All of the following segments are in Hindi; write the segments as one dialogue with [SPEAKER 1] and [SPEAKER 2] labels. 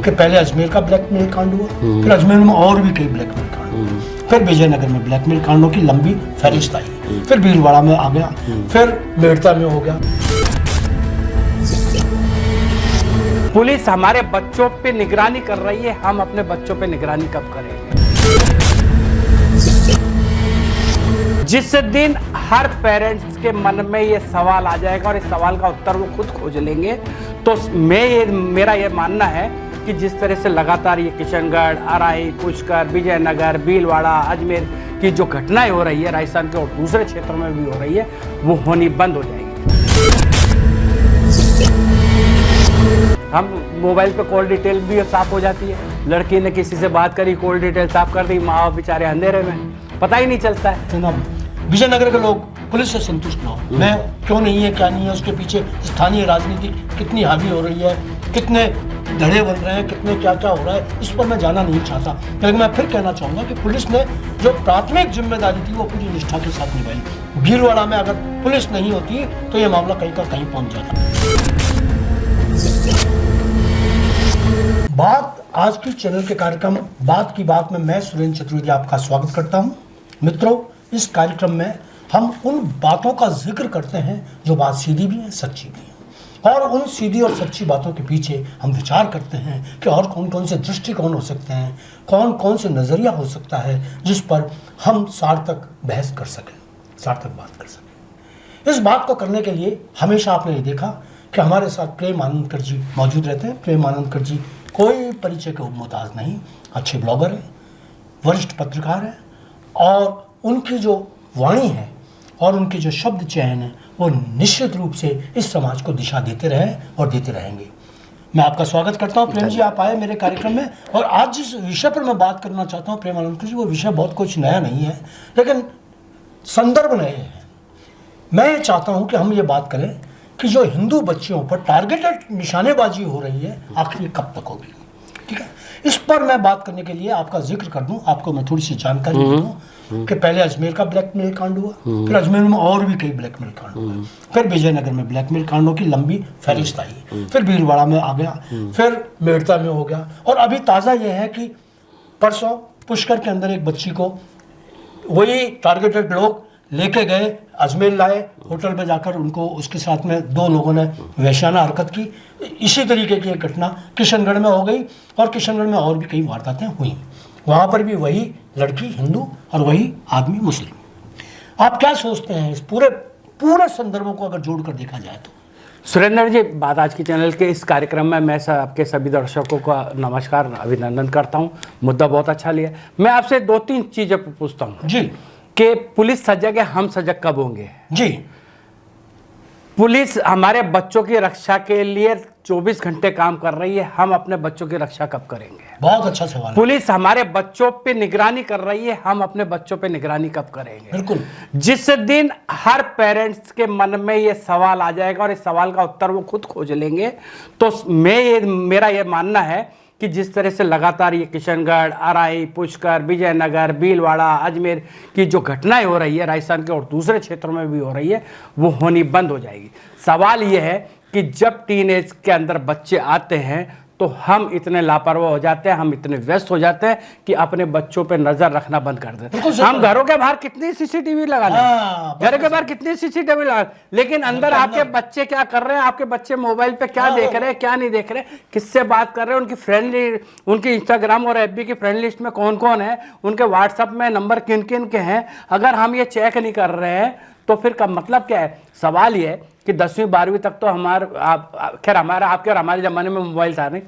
[SPEAKER 1] कि पहले अजमेर का ब्लैकमेल कांड हुआ, फिर अजमेर में और भी कई ब्लैकमेल कांड हुए, फिर विजयनगर में ब्लैकमेल कांडों की लंबी फहरिस्त आई, फिर भीलवाड़ा में आ गया, फिर मेड़ता में हो गया।
[SPEAKER 2] पुलिस हमारे बच्चों पे निगरानी कर रही है, हम अपने बच्चों पे निगरानी कब करेंगे? जिस दिन हर पेरेंट्स के मन में ये सवाल आ जाएगा और इस सवाल का उत्तर वो खुद खोज लेंगे, तो मेरा ये मानना है कि जिस तरह से लगातार ये किशनगढ़, अराई, पुष्कर, विजयनगर, भीलवाड़ा, अजमेर की जो घटनाएं हो रही है राजस्थान के और दूसरे क्षेत्रों में भी हो रही है, वो होनी बंद हो जाएगी। हम मोबाइल पे कॉल डिटेल भी साफ हो जाती है, लड़की ने किसी से बात करी, कॉल डिटेल साफ कर दी, माँ बाप बेचारे अंधेरे में, पता ही नहीं चलता है।
[SPEAKER 1] जनाब, विजयनगर के लोग पुलिस से संतुष्ट ना हो, मैं क्यों नहीं है, क्या नहीं है, उसके पीछे स्थानीय राजनीति कितनी हावी हो रही है, कितने धड़े बन रहे हैं, कितने क्या क्या हो रहा है, इस पर मैं जाना नहीं चाहता। लेकिन मैं फिर कहना चाहूँगा कि पुलिस ने जो प्राथमिक जिम्मेदारी थी वो पूरी निष्ठा के साथ निभाई। भीलवाड़ा में अगर पुलिस नहीं होती तो ये मामला कहीं का कहीं पहुँच जाता। बात आज की चैनल के कार्यक्रम बात की बात में मैं सुरेंद्र चतुर्वेदी आपका स्वागत करता हूं। मित्रों, इस कार्यक्रम में हम उन बातों का जिक्र करते हैं जो बात सीधी भी है, सच्ची भी है, और उन सीधी और सच्ची बातों के पीछे हम विचार करते हैं कि और कौन कौन से दृष्टिकोण हो सकते हैं, कौन कौन से नज़रिया हो सकता है जिस पर हम सार्थक बहस कर सकें, सार्थक बात कर सकें। इस बात को करने के लिए हमेशा आपने ये देखा कि हमारे साथ प्रेम आनंदकर जी मौजूद रहते हैं। प्रेम आनंदकर जी कोई परिचय के मुहताज नहीं, अच्छे ब्लॉगर हैं, वरिष्ठ पत्रकार हैं, और उनकी जो वाणी है और उनके जो शब्द चयन है वो निश्चित रूप से इस समाज को दिशा देते रहे और देते रहेंगे। मैं आपका स्वागत करता हूं। प्रेम जी, आप आए मेरे कार्यक्रम में, और आज जिस विषय पर मैं बात करना चाहता हूं प्रेम आनंदकर जी, वो विषय बहुत कुछ नया नहीं है, लेकिन संदर्भ नए हैं। मैं ये चाहता हूँ कि हम ये बात करें कि जो हिंदू बच्चियों पर टारगेटेड निशानेबाजी हो रही है आखिर ये कब तक होगी, ठीक है। इस पर मैं बात करने के लिए आपका जिक्र कर दूं, आपको मैं थोड़ी सी जानकारी दे दूं कि पहले अजमेर का ब्लैकमेल कांड हुआ, फिर अजमेर में और भी कई ब्लैकमेल कांड हुए, फिर विजयनगर में ब्लैकमेल कांडों की लंबी फहरिस्त आई, फिर भीलवाड़ा में आ गया, फिर मेड़ता में हो गया, और अभी ताज़ा ये है कि परसों पुष्कर के अंदर एक बच्ची को वही टारगेटेड लोग लेके गए, अजमेर लाए, होटल पे जाकर उनको उसके साथ में दो लोगों ने वैश्याना हरकत की। इसी तरीके की एक घटना किशनगढ़ में हो गई, और किशनगढ़ में और भी कई वारदातें हुई। वहाँ पर भी वही लड़की हिंदू और वही आदमी मुस्लिम। आप क्या सोचते हैं इस पूरे संदर्भों को अगर जोड़ कर देखा जाए तो?
[SPEAKER 2] सुरेंद्र जी, बात आज की चैनल के इस कार्यक्रम में मैं आपके सभी दर्शकों का नमस्कार, अभिनंदन करता हूँ। मुद्दा बहुत अच्छा लिया। मैं आपसे 2-3 चीज़ें पूछता हूँ
[SPEAKER 1] जी
[SPEAKER 2] कि पुलिस सजग है, हम सजग कब होंगे?
[SPEAKER 1] जी,
[SPEAKER 2] पुलिस हमारे बच्चों की रक्षा के लिए 24 घंटे काम कर रही है, हम अपने बच्चों की रक्षा कब करेंगे?
[SPEAKER 1] बहुत अच्छा सवाल है।
[SPEAKER 2] पुलिस हमारे बच्चों पे निगरानी कर रही है, हम अपने बच्चों पे निगरानी कब करेंगे?
[SPEAKER 1] बिल्कुल।
[SPEAKER 2] जिस दिन हर पेरेंट्स के मन में ये सवाल आ जाएगा और इस सवाल का उत्तर वो खुद खोज लेंगे, तो मेरा ये मानना है कि जिस तरह से लगातार ये किशनगढ़, अराई, पुष्कर, विजयनगर, भीलवाड़ा, अजमेर की जो घटनाएं हो रही है राजस्थान के और दूसरे क्षेत्रों में भी हो रही है, वो होनी बंद हो जाएगी। सवाल ये है कि जब टीनेज के अंदर बच्चे आते हैं तो हम इतने लापरवाह हो जाते हैं, हम इतने व्यस्त हो जाते हैं कि अपने बच्चों पे नजर रखना बंद कर देते हैं। हम घरों के बाहर कितनी सीसीटीवी लगा लें, घरों के बाहर कितनी सीसीटीवी लगा, लेकिन अंदर आपके बच्चे क्या कर रहे हैं, आपके बच्चे मोबाइल पे क्या देख रहे हैं, क्या नहीं देख रहे, किससे बात कर रहे हैं, उनकी इंस्टाग्राम और एफबी की फ्रेंड लिस्ट में कौन कौन है, उनके व्हाट्सएप में नंबर किन किन के हैं, अगर हम ये चेक नहीं कर रहे हैं तो फिर का मतलब क्या है? सवाल ये है कि 10वीं 12वीं तक तो खैर हमारा आपके और हमारे ज़माने में मोबाइल था नहीं,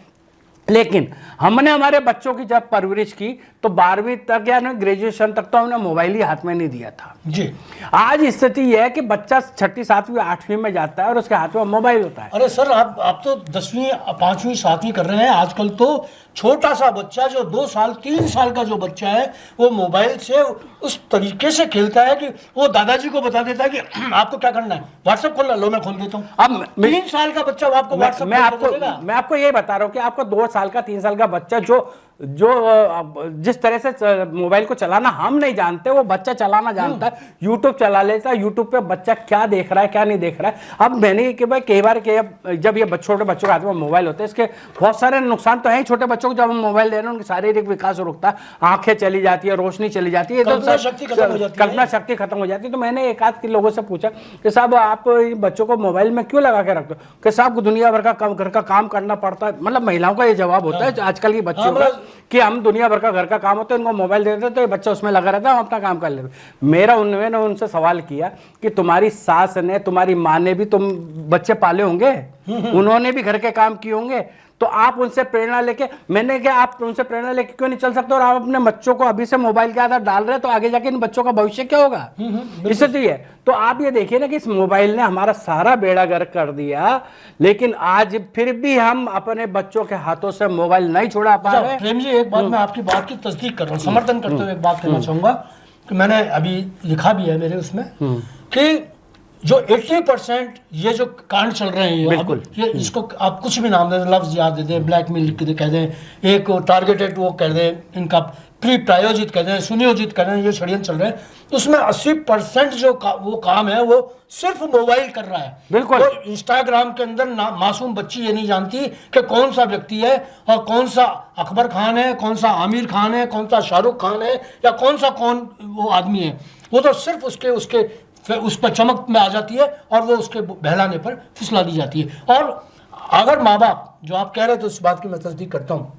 [SPEAKER 2] लेकिन हमने हमारे बच्चों की जब परवरिश की तो 12वीं तक या ना ग्रेजुएशन तक तो हमने मोबाइल ही हाथ में नहीं दिया था
[SPEAKER 1] जी।
[SPEAKER 2] आज स्थिति यह है कि बच्चा 6ठी 7वीं 8वीं में जाता है और उसके हाथ में मोबाइल होता है।
[SPEAKER 1] अरे सर, आप तो 10वीं 5वीं 7वीं कर रहे हैं। आजकल तो छोटा सा बच्चा जो 2 साल 3 साल का जो बच्चा है वो मोबाइल से उस तरीके से खेलता है कि वो दादाजी को बता देता है कि आपको क्या करना है, व्हाट्सएप खोलना, लो मैं खोल देता हूँ। अब 3 साल का बच्चा आपको व्हाट्सएप
[SPEAKER 2] मैं आपको ये बता रहा हूँ कि आपको 2 साल का 3 साल का बच्चा जो जिस तरह से मोबाइल को चलाना हम नहीं जानते, वो बच्चा चलाना जानता है, यूट्यूब चला लेता है। यूट्यूब पे बच्चा क्या देख रहा है क्या नहीं देख रहा है। अब मैंने कि भाई कई बार जब ये छोटे बच्चों के हाथ में मोबाइल होते हैं, इसके बहुत सारे नुकसान तो हैं। छोटे बच्चों को जब हम मोबाइल दे रहे हैं, उनका शारीरिक विकास रुकता है, आंखें चली जाती है, रोशनी चली जाती है, कल्पना शक्ति खत्म हो जाती है। तो मैंने एक आध लोगों से पूछा कि साहब आप बच्चों को मोबाइल में क्यों लगा के रखते हो? कि साहब दुनिया भर का घर का काम करना पड़ता है। मतलब महिलाओं का ये जवाब होता है आजकल की बच्चों का कि हम दुनिया भर का घर का काम होता है, उनको मोबाइल दे देते तो ये बच्चा उसमें लगा रहता है, हम अपना काम कर लेते। मैंने उनसे सवाल किया कि तुम्हारी सास ने, तुम्हारी माँ ने भी तुम बच्चे पाले होंगे, उन्होंने भी घर के काम किए होंगे, तो आप उनसे प्रेरणा लेके, मैंने क्या आप उनसे प्रेरणा लेके क्यों नहीं चल सकते? और आप अपने बच्चों को अभी से मोबाइल के आदत डाल रहे हैं, तो आगे जाके इन बच्चों का भविष्य क्या होगा? इससे तो ये तो आप ये देखिए ना कि इस मोबाइल ने हमारा सारा बेड़ा गर्क कर दिया, लेकिन आज फिर भी हम अपने बच्चों के हाथों से मोबाइल नहीं छुड़ा पा रहे।
[SPEAKER 1] प्रेम जी, एक बात मैं आपकी बात की तस्दीक कर रहा हूँ, समर्थन करते हुए एक बात कहना चाहूंगा कि मैंने अभी लिखा भी है मेरे उसमें कि जो 80% ये जो कांड चल रहे हैं,
[SPEAKER 2] बिल्कुल
[SPEAKER 1] ये इसको आप कुछ भी नाम दें, लफ्ज याद दे दें, ब्लैकमेल लिख के कह दें, एक टारगेटेड वो कह दें, इनका प्री प्रायोजित कह दें, सुनियोजित कह दें, ये षड्यंत्र चल रहे हैं, उसमें 80% जो वो काम है वो सिर्फ मोबाइल कर रहा है।
[SPEAKER 2] बिल्कुल।
[SPEAKER 1] तो इंस्टाग्राम के अंदर मासूम बच्ची ये नहीं जानती कि कौन सा व्यक्ति है और कौन सा अकबर खान है, कौन सा आमिर खान है, कौन सा शाहरुख खान है, या कौन वो आदमी है। वो तो सिर्फ उसके फिर उस पर चमक में आ जाती है और वो उसके बहलाने पर फिसला दी जाती है। और अगर माँ बाप, जो आप कह रहे थे उस बात की मैं तस्दीक करता हूँ,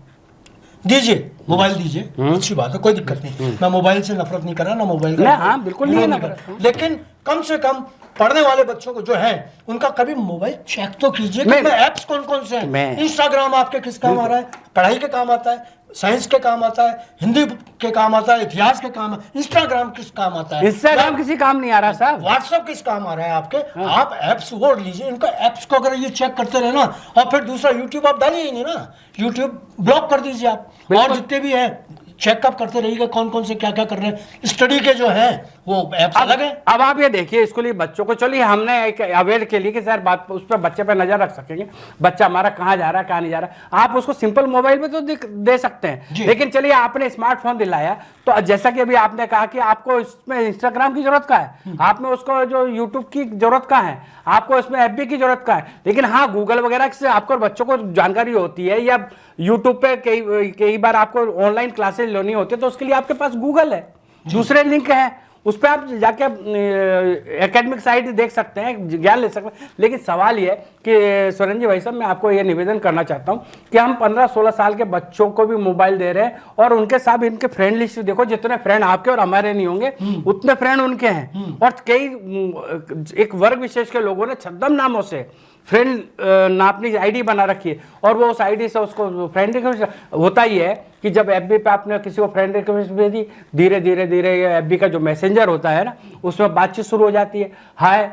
[SPEAKER 1] दीजिए मोबाइल दीजिए, अच्छी बात है, कोई दिक्कत नहीं, मैं मोबाइल से नफरत नहीं कर रहा, ना मोबाइल का,
[SPEAKER 2] हाँ बिल्कुल नहीं कर,
[SPEAKER 1] लेकिन कम से कम पढ़ने वाले बच्चों को जो है उनका कभी मोबाइल चेक तो कीजिए कि ऐप्स कौन कौन से हैं। इंस्टाग्राम आपके किस काम आ रहा है? पढ़ाई के काम आता है, साइंस के काम आता है, हिंदी के काम आता है, इतिहास के काम। इंस्टाग्राम किस काम आता है?
[SPEAKER 2] इंस्टाग्राम किसी काम नहीं आ रहा साहब।
[SPEAKER 1] व्हाट्सएप किस काम आ रहा है आपके? आप एप्स वो लीजिए, इनका एप्स को अगर ये चेक करते रहे ना, और फिर दूसरा यूट्यूब आप डालिए ही नहीं ना, यूट्यूब ब्लॉक कर दीजिए आप, और जितने भी है चेकअप करते रहिएगा कौन कौन से क्या क्या कर रहे हैं। स्टडी के जो है वो एप्स अलग है।
[SPEAKER 2] अब आप ये देखिए, स्कूली बच्चों को, चलिए हमने एक अवेयर के लिए कि सर बात उस पर बच्चे पर नजर रख सकेंगे, बच्चा हमारा कहाँ जा रहा है कहाँ नहीं जा रहा है, आप उसको सिंपल मोबाइल में तो दे सकते हैं। लेकिन चलिए आपने स्मार्टफोन दिलाया, तो जैसा कि अभी आपने कहा कि आपको इसमें इंस्टाग्राम की जरूरत का है, आप में उसको जो यूट्यूब की जरूरत का है, आपको इसमें एफबी की जरूरत का है, लेकिन हाँ गूगल वगैरह से आपको बच्चों को जानकारी होती है, या यूट्यूब पे कई बार आपको ऑनलाइन क्लासेस लेनी होती है, तो उसके लिए आपके पास गूगल है, दूसरे लिंक है, उस पर आप जाके एकेडमिक साइट देख सकते हैं, ज्ञान ले सकते हैं। लेकिन सवाल ये है कि सुरेंद्र जी भाई साहब, मैं आपको ये निवेदन करना चाहता हूँ कि हम 15-16 साल के बच्चों को भी मोबाइल दे रहे हैं, और उनके साथ इनके फ्रेंड लिस्ट देखो, जितने फ्रेंड आपके और हमारे नहीं होंगे उतने फ्रेंड उनके हैं। और कई एक वर्ग विशेष के लोगों ने छद्म नामों से फ्रेंड अपनी आईडी बना रखी है, और वो उस आईडी से उसको फ्रेंड रिक्वेस्ट होता ही है कि जब एफबी पे आपने किसी को फ्रेंड रिक्वेस्ट भेजी, धीरे धीरे ये एफबी का जो मैसेंजर होता है ना, उसमें बातचीत शुरू हो जाती है, हाय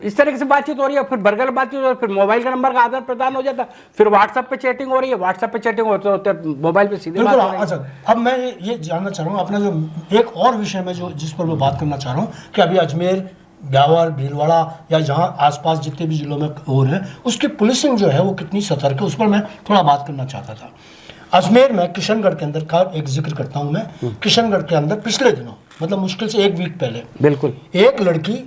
[SPEAKER 2] इस तरह से बातचीत हो रही है, फिर बर्गर बातचीत हो रही है, फिर मोबाइल का नंबर का आदान प्रदान हो जाता है, फिर व्हाट्सएप पे चैटिंग हो रही है, व्हाट्सएप पे चैटिंग होते मोबाइल पे सीधे बात हो रही है।
[SPEAKER 1] अच्छा, अब मैं ये जानना चाह रहा हूँ अपना जो एक और विषय में जो जिस पर मैं बात करना चाह रहा हूँ कि अभी अजमेर, ब्यावर, भीलवाड़ा या जहाँ आसपास जितने भी जिलों में हो रहे हैं, उसकी पुलिसिंग जो है वो कितनी सतर्क है, उस पर मैं थोड़ा बात करना चाहता था। अजमेर में किशनगढ़ के अंदर का एक जिक्र करता हूँ मैं। किशनगढ़ के अंदर पिछले दिनों, मतलब मुश्किल से 1 वीक पहले,
[SPEAKER 2] बिल्कुल
[SPEAKER 1] एक लड़की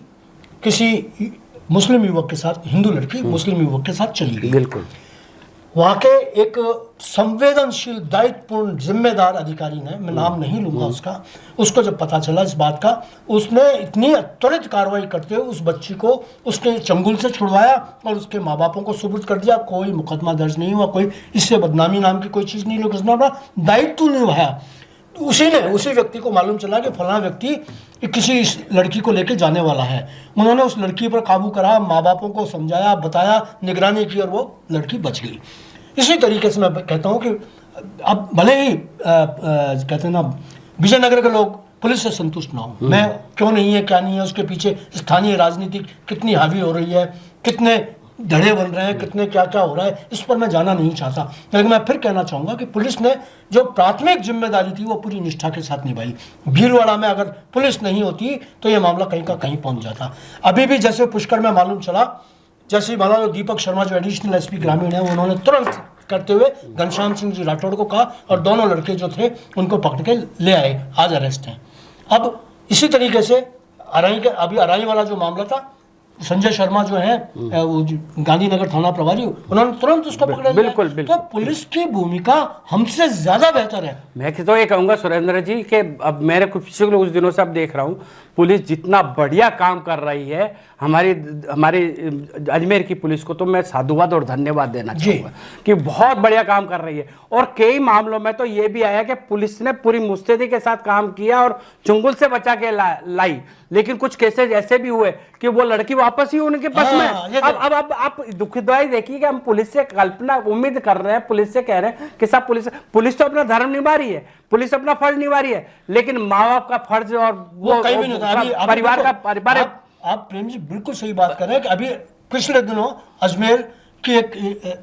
[SPEAKER 1] किसी मुस्लिम युवक के साथ, हिंदू लड़की मुस्लिम युवक के साथ चली गई।
[SPEAKER 2] बिल्कुल।
[SPEAKER 1] वहाँ के एक संवेदनशील, दायित्वपूर्ण, जिम्मेदार अधिकारी ने, मैं नाम नहीं लूंगा उसका, उसको जब पता चला इस बात का, उसने इतनी त्वरित कार्रवाई करते हुए उस बच्ची को उसके चंगुल से छुड़वाया और उसके माँ बापों को सुपुर्द कर दिया। कोई मुकदमा दर्ज नहीं हुआ, कोई इससे बदनामी नाम की कोई चीज़ नहीं, लोग उसने अपना दायित्व निभाया। उसी व्यक्ति को मालूम चला कि फलाना व्यक्ति किसी लड़की को लेके जाने वाला है। उन्होंने उस लड़की पर काबू करा, माँ बापों को समझाया, बताया, निगरानी की, और वो लड़की बच गई। इसी तरीके से मैं कहता हूँ कि अब भले ही कहते हैं ना, विजयनगर के लोग पुलिस से संतुष्ट ना हो, मैं क्यों नहीं है क्या नहीं है, उसके पीछे स्थानीय राजनीति कितनी हावी हो रही है, कितने धड़े बन रहे हैं, कितने क्या क्या हो रहा है, इस पर मैं जाना नहीं चाहता। लेकिन मैं फिर कहना चाहूँगा कि पुलिस ने जो प्राथमिक जिम्मेदारी थी वो पूरी निष्ठा के साथ निभाई। भीलवाड़ा में अगर पुलिस नहीं होती तो ये मामला कहीं का कहीं पहुँच जाता। अभी भी जैसे पुष्कर में मालूम चला, जैसे माना लो दीपक शर्मा जो एडिशनल एसपी ग्रामीण है, उन्होंने तुरंत करते हुए घनश्याम सिंह जी राठौड़ को कहा और दोनों लड़के जो थे उनको पकड़ के ले आए, आज अरेस्ट हैं। अब इसी तरीके से अभी अराई वाला जो मामला था, संजय शर्मा जो है वो गांधीनगर थाना प्रभारी, उन्होंने तुरंत उसको पकड़ लिया।
[SPEAKER 2] बिल्कुल।
[SPEAKER 1] तो पुलिस की भूमिका हमसे ज्यादा बेहतर है।
[SPEAKER 2] मैं तो ये कहूंगा सुरेंद्र जी कि अब मेरे कुछ दिनों से अब देख रहा हूं पुलिस जितना बढ़िया काम कर रही है, हमारी अजमेर की पुलिस को तो मैं साधुवाद और धन्यवाद देना चाहूंगा कि बहुत बढ़िया काम कर रही है। और कई मामलों में तो ये भी आया कि पुलिस ने पूरी मुस्तैदी के साथ काम किया और चुंगल से बचा के लाई, लेकिन कुछ केसेस ऐसे भी हुए कि वो लड़की वापस ही उनके पास में। अब आप दुखदाई देखिए कि हम पुलिस से कल्पना उम्मीद कर रहे हैं, पुलिस से कह रहे हैं कि सब पुलिस तो अपना धर्म निभा रही है, पुलिस अपना फर्ज निभा रही है, लेकिन माँ बाप का फर्ज और वो
[SPEAKER 1] कहीं भी नहीं होता।
[SPEAKER 2] परिवार का परिवार।
[SPEAKER 1] आप प्रेम जी बिल्कुल सही बात कर रहे हैं कि अभी पिछले दिनों अजमेर की एक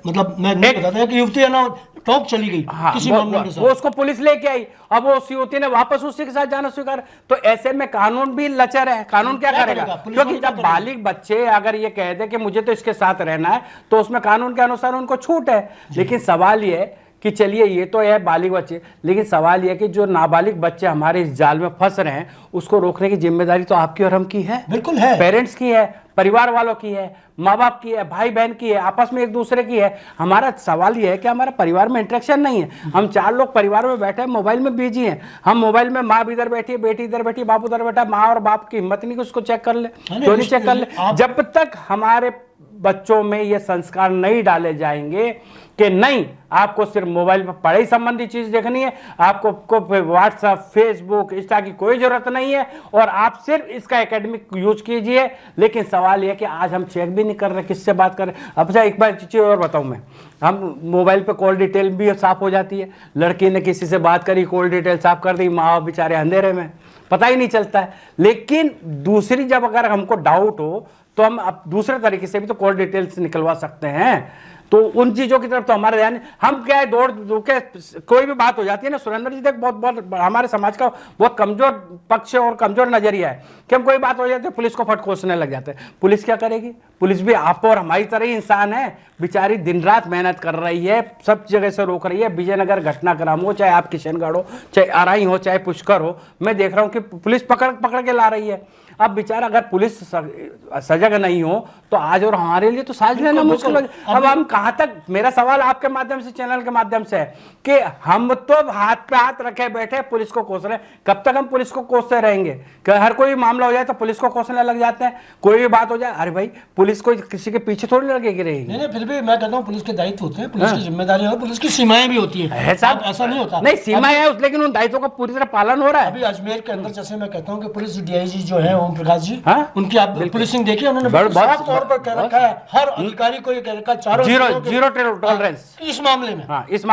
[SPEAKER 1] मतलब मैं नहीं बताता एक युवती है ना, टॉक चली गई किसी मामले के साथ,
[SPEAKER 2] वो उसको पुलिस लेके आई, अब वो उस युवती ने वापस उसी के साथ जाना स्वीकार। तो ऐसे में कानून भी लचर है, कानून क्या करेगा? क्योंकि जब बालिग बच्चे अगर ये कह दे कि मुझे तो इसके साथ रहना है तो उसमें कानून के अनुसार उनको छूट है। लेकिन सवाल ये कि चलिए ये तो है बालिग बच्चे, लेकिन सवाल यह कि जो नाबालिग बच्चे हमारे इस जाल में फंस रहे हैं उसको रोकने की जिम्मेदारी तो आपकी और हम की है।
[SPEAKER 1] बिल्कुल है,
[SPEAKER 2] पेरेंट्स की है, परिवार वालों की है, माँ बाप की है, भाई बहन की है, आपस में एक दूसरे की है। हमारा सवाल यह है कि हमारा परिवार में इंटरेक्शन नहीं है। हम 4 लोग परिवार में बैठे हैं, मोबाइल में बिजी हैं। हम मोबाइल में माँ भी इधर बैठी है, बेटी इधर बैठी, बाप उधर बैठा, माँ और बाप की हिम्मत नहीं कि उसको चेक कर ले, क्यों नहीं चेक कर ले। जब तक हमारे बच्चों में ये संस्कार नहीं डाले जाएंगे कि नहीं आपको सिर्फ मोबाइल पर पढ़ाई संबंधी चीज देखनी है, आपको व्हाट्सएप, फेसबुक, इंस्टा की कोई जरूरत नहीं है और आप सिर्फ इसका एकेडमिक यूज कीजिए। लेकिन सवाल यह कि आज हम चेक भी नहीं कर रहे किससे बात कर रहे हैं। अब एक बार चीज और बताऊं मैं, हम मोबाइल पे कॉल डिटेल भी साफ हो जाती है। लड़की ने किसी से बात करी, कॉल डिटेल साफ कर दी, माँ बाप बेचारे अंधेरे में, पता ही नहीं चलता है। लेकिन दूसरी जब अगर हमको डाउट हो तो हम अब दूसरे तरीके से भी तो कॉल डिटेल्स निकलवा सकते हैं। तो उन चीजों की तरफ तो हमारा ध्यान, हम क्या है दौड़ के कोई भी बात हो जाती है ना सुरेंद्र जी, देख बहुत हमारे समाज का बहुत कमजोर पक्ष और कमजोर नजरिया है कि हम कोई बात हो जाती है पुलिस को फट कोसने लग जाते हैं। पुलिस क्या करेगी? पुलिस भी आप और हमारी तरह ही इंसान है, बेचारी दिन रात मेहनत कर रही है, सब जगह से रोक रही है। विजयनगर घटनाक्रम हो, चाहे आप किशनगढ़ हो, चाहे अराई हो, चाहे पुष्कर हो, मैं देख रहा हूं कि पुलिस पकड़ के ला रही है। अब बेचारा अगर पुलिस सजग नहीं हो तो आज और हमारे लिए तो सांस लेना मुश्किल है। अब हम कहां तक, मेरा सवाल आपके माध्यम से, चैनल के माध्यम से है कि हम तो हाथ पे हाथ रखे बैठे पुलिस को कोस रहे हैं। कब तक हम पुलिस को कोसते रहेंगे? कि हर कोई मामला हो जाए तो पुलिस को कोसने लग जाते हैं, कोई भी बात हो जाए अरे भाई पुलिस को किसी के पीछे थोड़ी लगेगी रहेगी।
[SPEAKER 1] नहीं, फिर भी मैं कहता हूँ पुलिस के दायित्व होते हैं, पुलिस की जिम्मेदारी है, पुलिस की सीमाएं भी होती है। ऐसा नहीं होता,
[SPEAKER 2] नहीं सीमाएं है लेकिन उन दायित्वों का पूरी तरह पालन हो रहा है।
[SPEAKER 1] अभी अजमेर के अंदर जैसे मैं कहता हूँ कि पुलिस डीआईजी जो है ओम प्रकाश जी, उनकी आप पुलिसिंग देखिए, उन्होंने साफ तौर पर कह रखा है हर अधिकारी को ये कह रखा है चारों
[SPEAKER 2] जीरो टॉलरेंस
[SPEAKER 1] इस मामले में।
[SPEAKER 2] हाँ, इस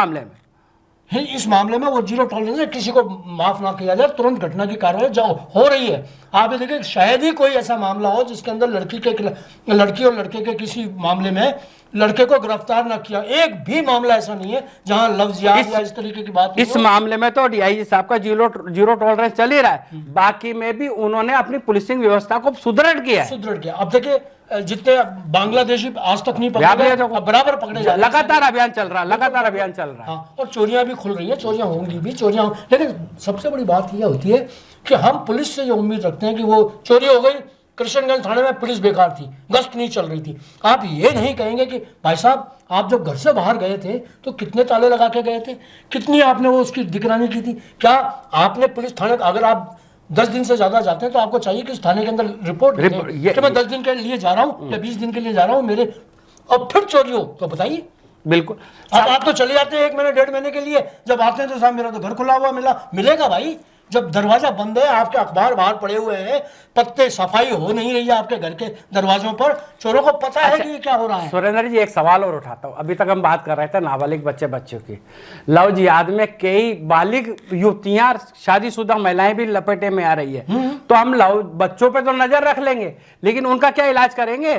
[SPEAKER 2] मामले में वो जीरो टॉलरेंस है, किसी को माफ ना किया जाए, तुरंत घटना की कार्रवाई जो हो रही है। आप ये देखिए शायद ही कोई ऐसा मामला हो जिसके अंदर लड़की और लड़के के किसी मामले में लड़के को गिरफ्तार ना किया, एक भी मामला ऐसा नहीं है जहां लफ्ज़ियात या इस तरीके की बात। इस मामले में तो डीआईजी साहब का जीरो टॉलरेंस चल ही रहा है, बाकी में भी उन्होंने अपनी पुलिसिंग व्यवस्था को सुदृढ़ किया। अब
[SPEAKER 1] देखिए जितने बांग्लादेशी आज तक नहीं पकड़े, बराबर पकड़े जा रहे हैं।
[SPEAKER 2] लगातार अभियान चल रहा है।
[SPEAKER 1] और चोरियां भी खुल रही है, चोरियां होंगी भी, लेकिन सबसे बड़ी बात यह होती है कि हम पुलिस से ये उम्मीद रखते हैं कि वो चोरी हो गई, कृष्णगंज थाने में पुलिस बेकार थी, गश्त नहीं चल रही थी। आप ये नहीं कहेंगे कि भाई साहब आप जब घर से बाहर गए थे तो कितने ताले लगा के गए थे, कितनी आपने वो उसकी निगरानी की थी? क्या आपने पुलिस थाने, अगर आप 10 दिन से ज्यादा जाते हैं तो आपको चाहिए कि उस थाने के अंदर रिपोर्ट कि मैं 10 दिन के लिए जा रहा हूँ या 20 दिन के लिए जा रहा हूँ मेरे, और फिर चोरी हो तो बताइए।
[SPEAKER 2] बिल्कुल,
[SPEAKER 1] आप तो चले जाते हैं 1 महीने 1.5 महीने के लिए, जब आते हैं तो साहब मेरा तो घर खुला हुआ मिलेगा भाई। जब दरवाजा बंद है, आपके अखबार बाहर पड़े हुए हैं, पत्ते सफाई हो नहीं रही है आपके घर के दरवाजों पर, चोरों को पता है कि ये क्या हो रहा है।
[SPEAKER 2] सुरेंद्र जी एक सवाल और उठाता हूँ, अभी तक हम बात कर रहे थे नाबालिग बच्चों की, लव जिहाद में कई बालिग युवतियां, शादीशुदा महिलाएं भी लपेटे में आ रही है। तो हम लव बच्चों पे तो नजर रख लेंगे लेकिन उनका क्या इलाज करेंगे?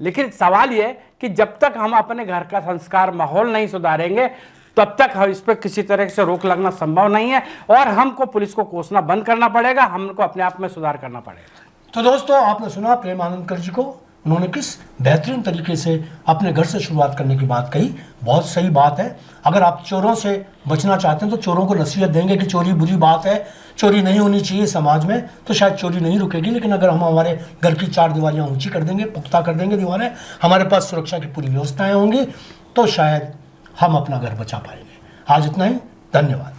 [SPEAKER 2] लेकिन सवाल ये कि जब तक हम अपने घर का संस्कार माहौल नहीं सुधारेंगे तब तक इस पर किसी तरह से रोक लगना संभव नहीं है और हमको पुलिस को कोसना बंद करना पड़ेगा, हमको अपने आप में सुधार करना पड़ेगा।
[SPEAKER 1] तो दोस्तों आपने सुना प्रेम आनंदकर जी को, उन्होंने किस बेहतरीन तरीके से अपने घर से शुरुआत करने की बात कही। बहुत सही बात है। अगर आप चोरों से बचना चाहते हैं तो चोरों को नसीहत देंगे कि चोरी बुरी बात है, चोरी नहीं होनी चाहिए समाज में, तो शायद चोरी नहीं रुकेगी। लेकिन अगर हम हमारे घर की 4 दीवारियाँ ऊंची कर देंगे, पुख्ता कर देंगे दीवारें, हमारे पास सुरक्षा की पूरी व्यवस्थाएँ होंगी, तो शायद हम अपना घर बचा पाएंगे। आज इतना ही, धन्यवाद।